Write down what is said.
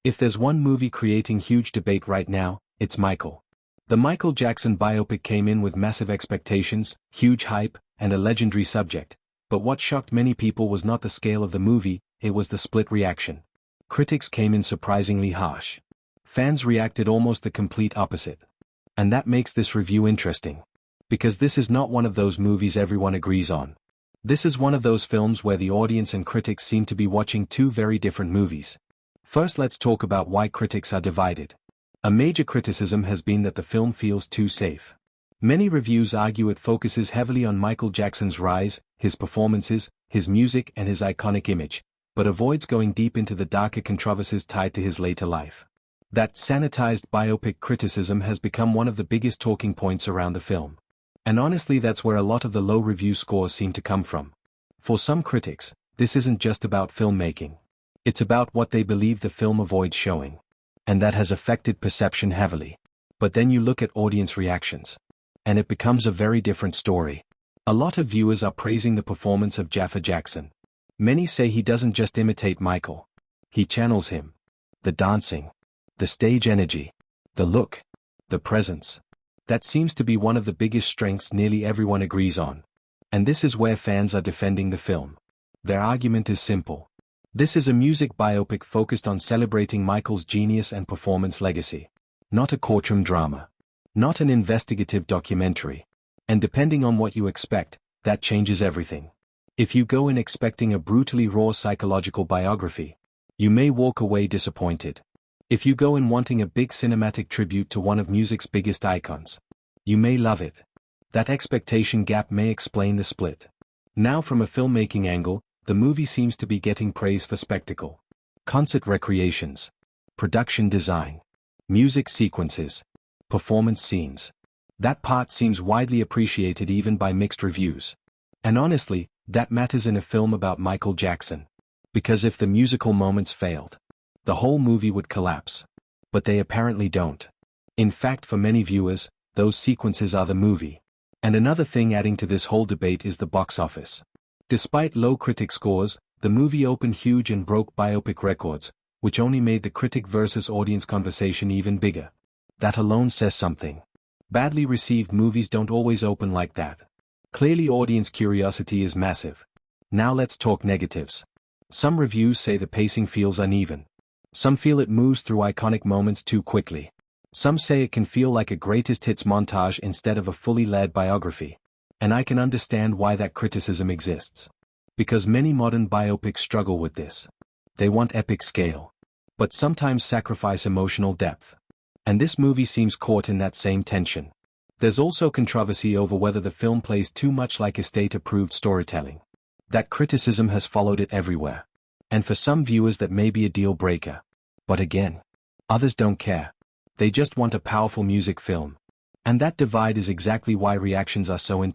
If there's one movie creating huge debate right now, it's Michael. The Michael Jackson biopic came in with massive expectations, huge hype, and a legendary subject. But what shocked many people was not the scale of the movie, it was the split reaction. Critics came in surprisingly harsh. Fans reacted almost the complete opposite. And that makes this review interesting. Because this is not one of those movies everyone agrees on. This is one of those films where the audience and critics seem to be watching two very different movies. First, let's talk about why critics are divided. A major criticism has been that the film feels too safe. Many reviews argue it focuses heavily on Michael Jackson's rise, his performances, his music and his iconic image, but avoids going deep into the darker controversies tied to his later life. That sanitized biopic criticism has become one of the biggest talking points around the film. And honestly, that's where a lot of the low review scores seem to come from. For some critics, this isn't just about filmmaking. It's about what they believe the film avoids showing. And that has affected perception heavily. But then you look at audience reactions. And it becomes a very different story. A lot of viewers are praising the performance of Jaffa Jackson. Many say he doesn't just imitate Michael. He channels him. The dancing. The stage energy. The look. The presence. That seems to be one of the biggest strengths nearly everyone agrees on. And this is where fans are defending the film. Their argument is simple. This is a music biopic focused on celebrating Michael's genius and performance legacy. Not a courtroom drama. Not an investigative documentary. And depending on what you expect, that changes everything. If you go in expecting a brutally raw psychological biography, you may walk away disappointed. If you go in wanting a big cinematic tribute to one of music's biggest icons, you may love it. That expectation gap may explain the split. Now, from a filmmaking angle, the movie seems to be getting praise for spectacle. Concert recreations. Production design. Music sequences. Performance scenes. That part seems widely appreciated even by mixed reviews. And honestly, that matters in a film about Michael Jackson. Because if the musical moments failed, the whole movie would collapse. But they apparently don't. In fact, for many viewers, those sequences are the movie. And another thing adding to this whole debate is the box office. Despite low critic scores, the movie opened huge and broke biopic records, which only made the critic versus audience conversation even bigger. That alone says something. Badly received movies don't always open like that. Clearly, audience curiosity is massive. Now let's talk negatives. Some reviews say the pacing feels uneven. Some feel it moves through iconic moments too quickly. Some say it can feel like a greatest hits montage instead of a fully led biography. And I can understand why that criticism exists. Because many modern biopics struggle with this. They want epic scale. But sometimes sacrifice emotional depth. And this movie seems caught in that same tension. There's also controversy over whether the film plays too much like estate-approved storytelling. That criticism has followed it everywhere. And for some viewers that may be a deal breaker. But again, others don't care. They just want a powerful music film. And that divide is exactly why reactions are so intense.